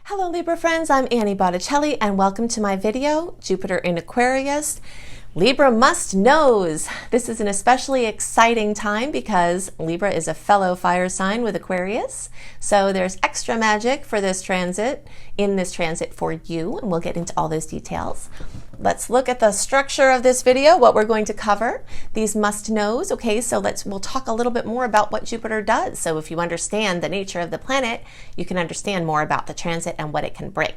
Hello Libra friends, I'm Annie Botticelli and welcome to my video, Jupiter in Aquarius. Libra must knows. This is an especially exciting time because Libra is a fellow fire sign with Aquarius. So there's extra magic for this transit, for you, and we'll get into all those details. Let's look at the structure of this video, what we're going to cover. These must knows. Okay, so we'll talk a little bit more about what Jupiter does. So if you understand the nature of the planet, you can understand more about the transit and what it can bring.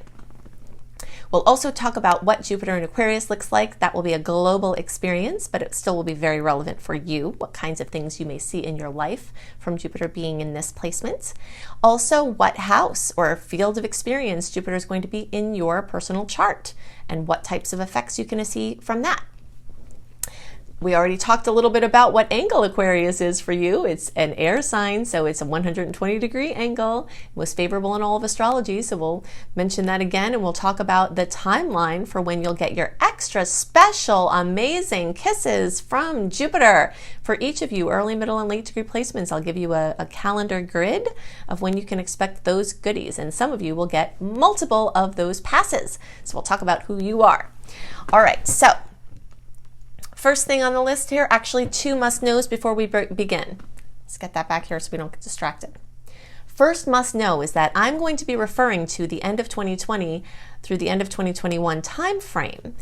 We'll also talk about what Jupiter in Aquarius looks like. That will be a global experience, but it still will be very relevant for you, what kinds of things you may see in your life from Jupiter being in this placement. Also, what house or field of experience Jupiter is going to be in your personal chart and what types of effects you can see from that. We already talked a little bit about what angle Aquarius is for you. It's an air sign, so it's a 120-degree angle, most favorable in all of astrology, so we'll mention that again, and we'll talk about the timeline for when you'll get your extra special, amazing kisses from Jupiter. For each of you, early, middle, and late degree placements, I'll give you a calendar grid of when you can expect those goodies, and some of you will get multiple of those passes. So we'll talk about who you are. All right, so first thing on the list here, actually two must knows before we begin. Let's get that back here so we don't get distracted. First must know is that I'm going to be referring to the end of 2020 through the end of 2021 time frame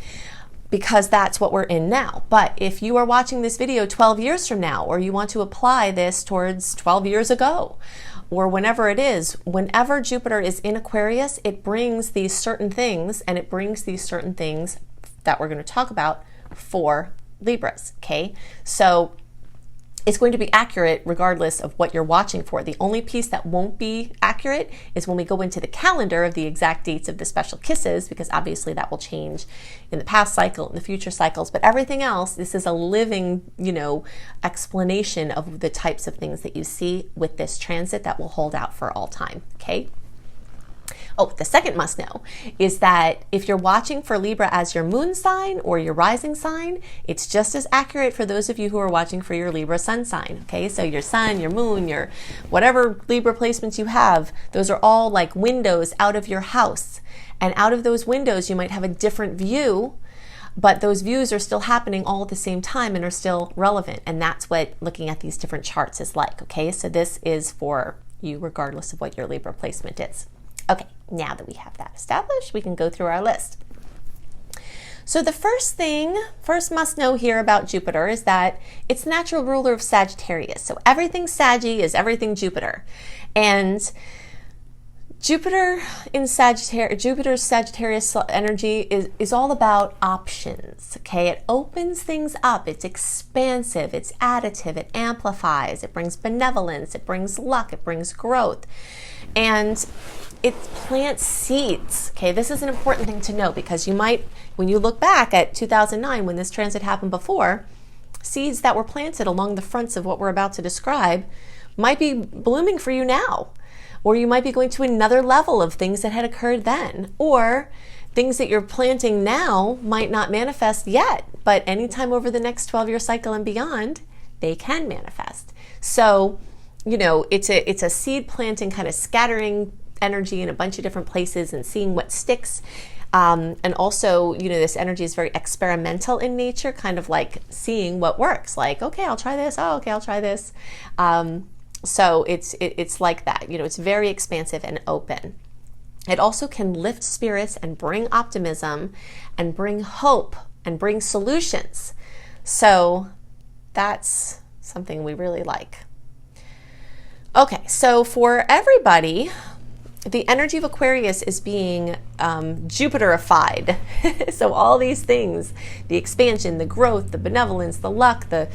because that's what we're in now. But if you are watching this video 12 years from now, or you want to apply this towards 12 years ago, or whenever it is, whenever Jupiter is in Aquarius, it brings these certain things, and it brings these certain things that we're going to talk about for Libras, okay? So it's going to be accurate regardless of what you're watching for. The only piece that won't be accurate is when we go into the calendar of the exact dates of the special kisses, because obviously that will change in the past cycle and the future cycles. But everything else, this is a living, explanation of the types of things that you see with this transit that will hold out for all time, okay? Oh, the second must know is that if you're watching for Libra as your moon sign or your rising sign, it's just as accurate for those of you who are watching for your Libra sun sign. Okay, so your sun, your moon, your whatever Libra placements you have, those are all like windows out of your house. And out of those windows, you might have a different view, but those views are still happening all at the same time and are still relevant. And that's what looking at these different charts is like. Okay, so this is for you regardless of what your Libra placement is. Okay, now that we have that established, we can go through our list. So the first must know here about Jupiter is that it's the natural ruler of Sagittarius. So everything Saggy is everything Jupiter. And Jupiter's Sagittarius energy is all about options, okay? It opens things up, it's expansive, it's additive, it amplifies, it brings benevolence, it brings luck, it brings growth. And it plants seeds, okay? This is an important thing to know because you might, when you look back at 2009 when this transit happened before, seeds that were planted along the fronts of what we're about to describe might be blooming for you now. Or you might be going to another level of things that had occurred then. Or things that you're planting now might not manifest yet, but anytime over the next 12-year cycle and beyond, they can manifest. So, it's a seed planting, kind of scattering energy in a bunch of different places and seeing what sticks. And also, this energy is very experimental in nature, kind of like seeing what works. Like, okay, I'll try this. Oh, okay, I'll try this. So it's like that. It's very expansive and open. It also can lift spirits and bring optimism and bring hope and bring solutions. So that's something we really like. Okay, so for everybody, the energy of Aquarius is being Jupiterified. So all these things, the expansion, the growth, the benevolence, the luck, the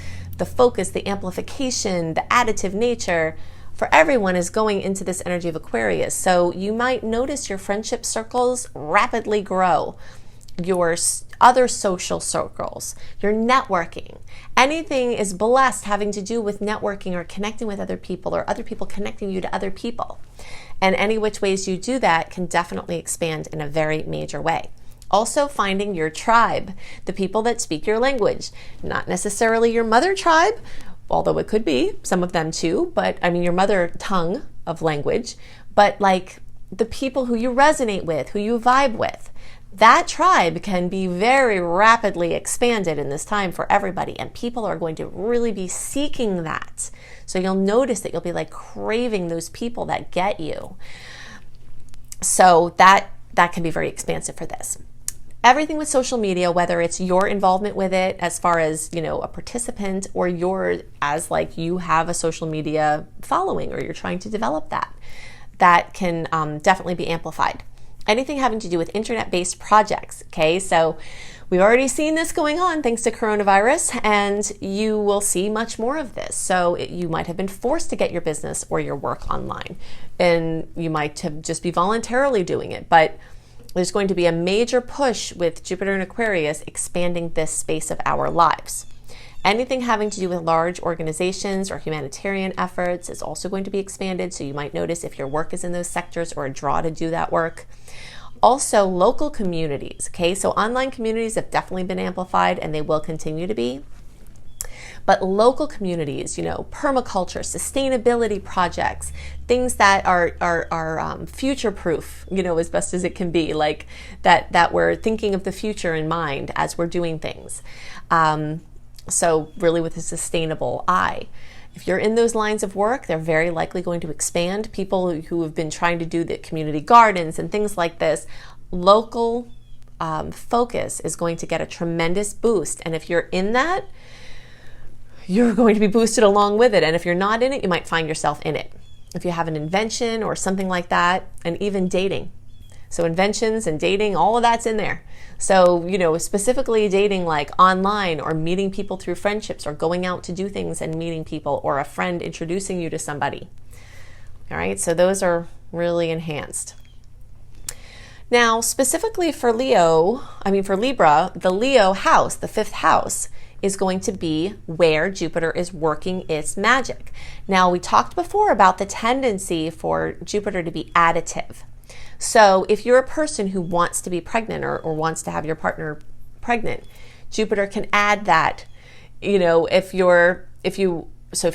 focus, the amplification, the additive nature, for everyone is going into this energy of Aquarius. So you might notice your friendship circles rapidly grow, your other social circles, your networking. Anything is blessed having to do with networking or connecting with other people or other people connecting you to other people. And any which ways you do that can definitely expand in a very major way. Also finding your tribe, the people that speak your language, not necessarily your mother tribe, although it could be some of them too, but I mean your mother tongue of language, but like the people who you resonate with, who you vibe with. That tribe can be very rapidly expanded in this time for everybody, and people are going to really be seeking that. So you'll notice that you'll be like craving those people that get you. So that can be very expansive for this. Everything with social media, whether it's your involvement with it as far as, you know, a participant, or your, as like you have a social media following or you're trying to develop that can definitely be amplified. Anything having to do with internet-based projects, okay? So we've already seen this going on thanks to coronavirus, and you will see much more of this. So you might have been forced to get your business or your work online, and you might have just be voluntarily doing it, but there's going to be a major push with Jupiter and Aquarius expanding this space of our lives. Anything having to do with large organizations or humanitarian efforts is also going to be expanded. So you might notice if your work is in those sectors or a draw to do that work. Also, local communities, okay? So online communities have definitely been amplified, and they will continue to be. But local communities, you know, permaculture, sustainability projects, things that are future-proof, you know, as best as it can be, like that we're thinking of the future in mind as we're doing things. So really with a sustainable eye. If you're in those lines of work, they're very likely going to expand. People who have been trying to do the community gardens and things like this, local focus is going to get a tremendous boost. And if you're in that, you're going to be boosted along with it. And if you're not in it, you might find yourself in it. If you have an invention or something like that, and even dating. So inventions and dating, all of that's in there. So, you know, specifically dating like online, or meeting people through friendships, or going out to do things and meeting people, or a friend introducing you to somebody. All right, so those are really enhanced. Now, specifically for for Libra, the Leo house, the 5th house, is going to be where Jupiter is working its magic. Now, we talked before about the tendency for Jupiter to be additive. So if you're a person who wants to be pregnant, or wants to have your partner pregnant, Jupiter can add that. You know, if you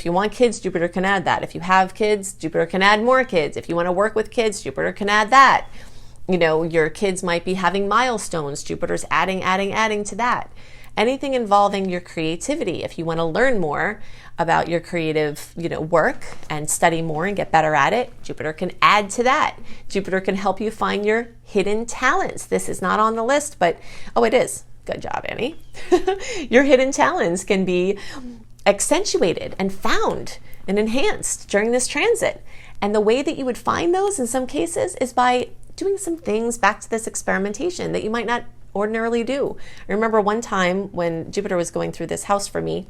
want kids, Jupiter can add that. If you have kids, Jupiter can add more kids. If you want to work with kids, Jupiter can add that. You know, your kids might be having milestones. Jupiter's adding to that. Anything involving your creativity. If you want to learn more about your creative, you know, work and study more and get better at it, Jupiter can add to that. Jupiter can help you find your hidden talents. This is not on the list, but, oh, it is. Good job, Annie. Your hidden talents can be accentuated and found and enhanced during this transit. And the way that you would find those in some cases is by doing some things, back to this experimentation, that you might not ordinarily do. I remember one time when Jupiter was going through this house for me,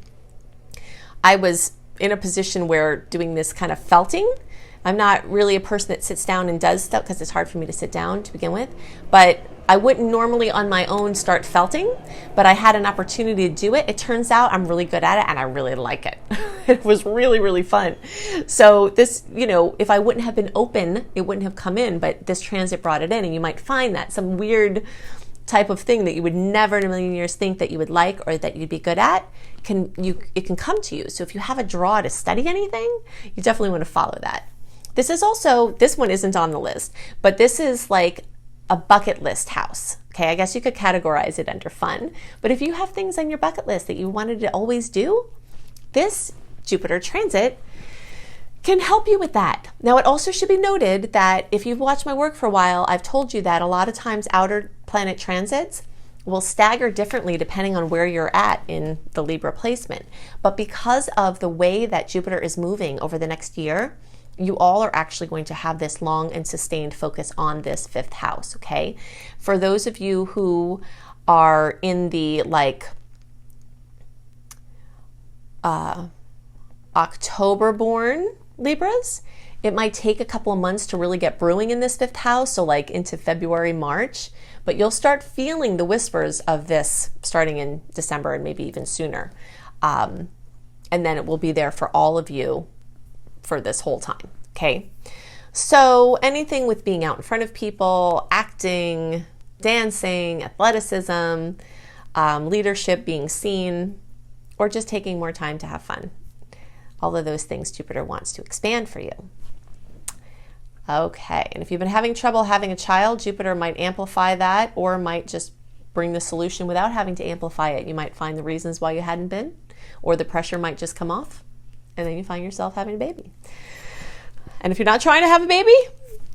I was in a position where doing this kind of felting. I'm not really a person that sits down and does stuff because it's hard for me to sit down to begin with, but I wouldn't normally on my own start felting, but I had an opportunity to do it. It turns out I'm really good at it, and I really like it. It was really, really fun. So this, you know, if I wouldn't have been open, it wouldn't have come in, but this transit brought it in, and you might find that some weird type of thing that you would never in a million years think that you would like or that you'd be good at, it can come to you. So if you have a draw to study anything, you definitely want to follow that. This one isn't on the list, but this is like a bucket list house. Okay, I guess you could categorize it under fun. But if you have things on your bucket list that you wanted to always do, this Jupiter transit can help you with that. Now, it also should be noted that if you've watched my work for a while, I've told you that a lot of times outer planet transits will stagger differently depending on where you're at in the Libra placement. But because of the way that Jupiter is moving over the next year, you all are actually going to have this long and sustained focus on this 5th house, okay? For those of you who are in the October born Libras, it might take a couple of months to really get brewing in this 5th house, so like into February, March, but you'll start feeling the whispers of this starting in December and maybe even sooner. And then it will be there for all of you for this whole time, okay? So anything with being out in front of people, acting, dancing, athleticism, leadership, being seen, or just taking more time to have fun. All of those things Jupiter wants to expand for you. Okay, and if you've been having trouble having a child, Jupiter might amplify that, or might just bring the solution without having to amplify it. You might find the reasons why you hadn't been, or the pressure might just come off, and then you find yourself having a baby. And if you're not trying to have a baby,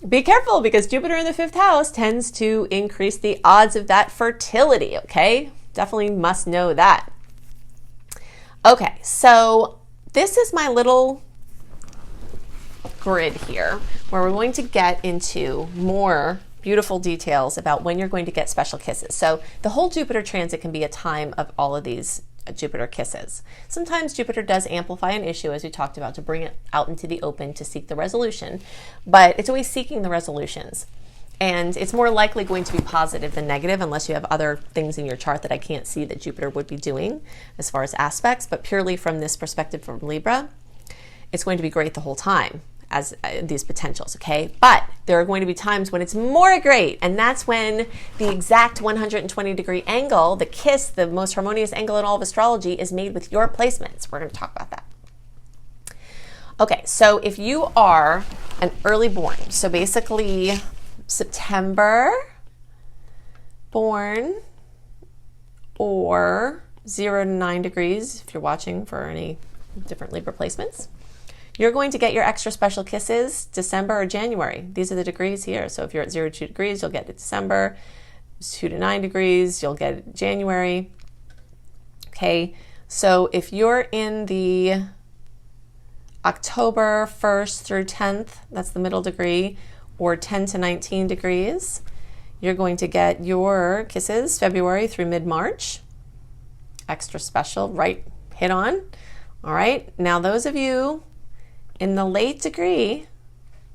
be careful, because Jupiter in the 5th house tends to increase the odds of that fertility, okay? Definitely must know that. Okay, so this is my little grid here, where we're going to get into more beautiful details about when you're going to get special kisses. So the whole Jupiter transit can be a time of all of these Jupiter kisses. Sometimes Jupiter does amplify an issue, as we talked about, to bring it out into the open to seek the resolution, but it's always seeking the resolutions. And it's more likely going to be positive than negative, unless you have other things in your chart that I can't see that Jupiter would be doing as far as aspects. But purely from this perspective from Libra, it's going to be great the whole time as these potentials, okay? But there are going to be times when it's more great, and that's when the exact 120-degree angle, the kiss, the most harmonious angle in all of astrology, is made with your placements. We're going to talk about that. Okay, so if you are an early born, so basically September born, or 0 to 9 degrees, if you're watching for any different Libra placements, you're going to get your extra special kisses December or January. These are the degrees here. So if you're at 0 to 2 degrees, you'll get it December. 2 to 9 degrees, you'll get it January. Okay, so if you're in the October 1st through 10th, that's the middle degree, or 10 to 19 degrees, you're going to get your kisses February through mid-March. Extra special, right, hit on. All right, now those of you in the late degree,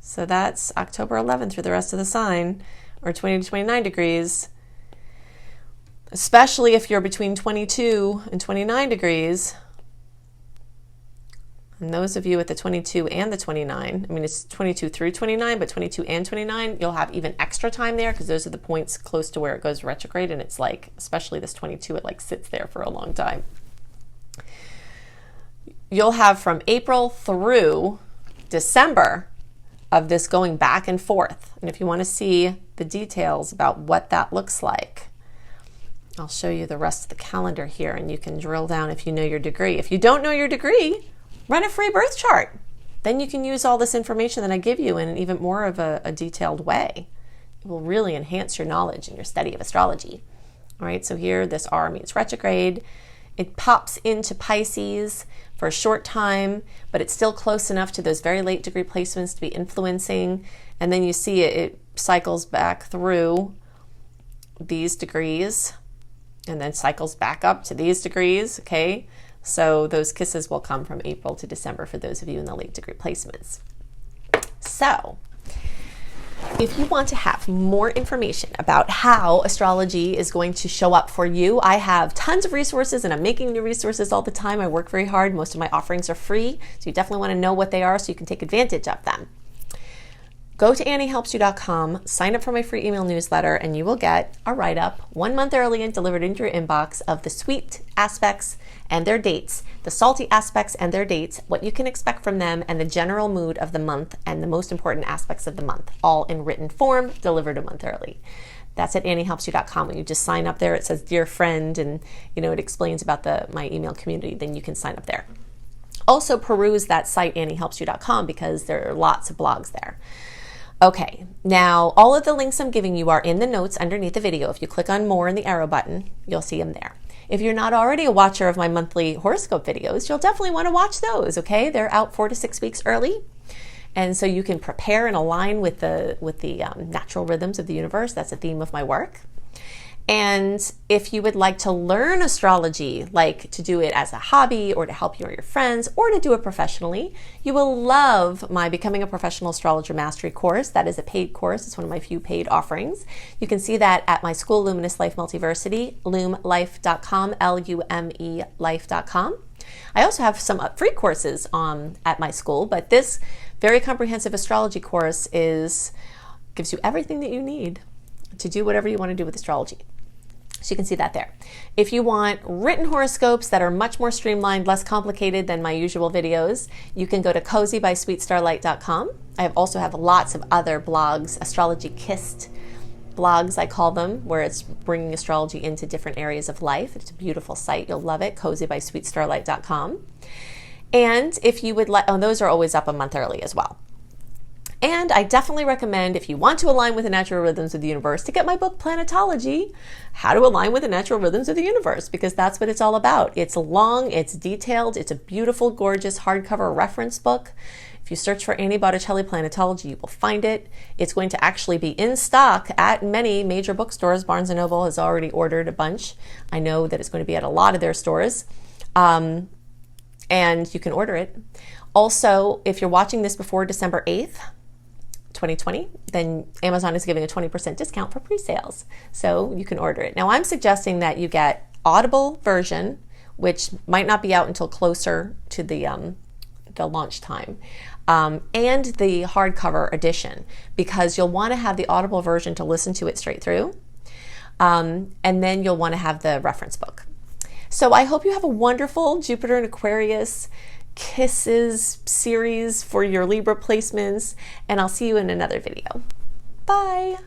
so that's October 11th through the rest of the sign, or 20 to 29 degrees, especially if you're between 22 and 29 degrees, and those of you at the 22 and the 29, I mean, it's 22 through 29, but 22 and 29, you'll have even extra time there, because those are the points close to where it goes retrograde, and it's like, especially this 22, it like sits there for a long time. You'll have from April through December of this going back and forth. And if you want to see the details about what that looks like, I'll show you the rest of the calendar here, and you can drill down if you know your degree. If you don't know your degree, run a free birth chart. Then you can use all this information that I give you in even more of a detailed way. It will really enhance your knowledge and your study of astrology. All right, so here this R means retrograde. It pops into Pisces for a short time, but it's still close enough to those very late degree placements to be influencing. And then you see it cycles back through these degrees and then cycles back up to these degrees, okay? So those kisses will come from April to December for those of you in the late degree placements. So if you want to have more information about how astrology is going to show up for you, I have tons of resources, and I'm making new resources all the time. I work very hard. Most of my offerings are free, so you definitely want to know what they are so you can take advantage of them. Go to anniehelpsyou.com, sign up for my free email newsletter, and you will get a write-up 1 month early and delivered into your inbox of the sweet aspects and their dates, the salty aspects and their dates, what you can expect from them, and the general mood of the month and the most important aspects of the month, all in written form, delivered a month early. That's at anniehelpsyou.com. When you just sign up there, it says Dear Friend, and it explains about my email community. Then you can sign up there. Also peruse that site, anniehelpsyou.com, because there are lots of blogs there. Okay, now all of the links I'm giving you are in the notes underneath the video. If you click on more in the arrow button, you'll see them there. If you're not already a watcher of my monthly horoscope videos, you'll definitely want to watch those, okay? They're out 4 to 6 weeks early. And so you can prepare and align with the natural rhythms of the universe. That's the theme of my work. And if you would like to learn astrology, like to do it as a hobby or to help you or your friends or to do it professionally, you will love my Becoming a Professional Astrologer Mastery course. That is a paid course. It's one of my few paid offerings. You can see that at my school, Luminous Life Multiversity, lumelife.com, L-U-M-E life.com. I also have some free courses at my school, but this very comprehensive astrology course gives you everything that you need to do whatever you want to do with astrology. So you can see that there. If you want written horoscopes that are much more streamlined, less complicated than my usual videos, you can go to cozybysweetstarlight.com. I also have lots of other blogs, astrology kissed blogs, I call them, where it's bringing astrology into different areas of life. It's a beautiful site. You'll love it, cozybysweetstarlight.com. And if you would like, those are always up a month early as well. And I definitely recommend, if you want to align with the natural rhythms of the universe, to get my book, Planetology, How to Align with the Natural Rhythms of the Universe, because that's what it's all about. It's long, it's detailed, it's a beautiful, gorgeous hardcover reference book. If you search for Annie Botticelli Planetology, you will find it. It's going to actually be in stock at many major bookstores. Barnes & Noble has already ordered a bunch. I know that it's going to be at a lot of their stores. And you can order it. Also, if you're watching this before December 8th, 2020, then Amazon is giving a 20% discount for pre-sales. So you can order it. Now I'm suggesting that you get Audible version, which might not be out until closer to the launch time, and the hardcover edition, because you'll want to have the Audible version to listen to it straight through. And then you'll want to have the reference book. So I hope you have a wonderful Jupiter and Aquarius Kisses series for your Libra placements, and I'll see you in another video. Bye.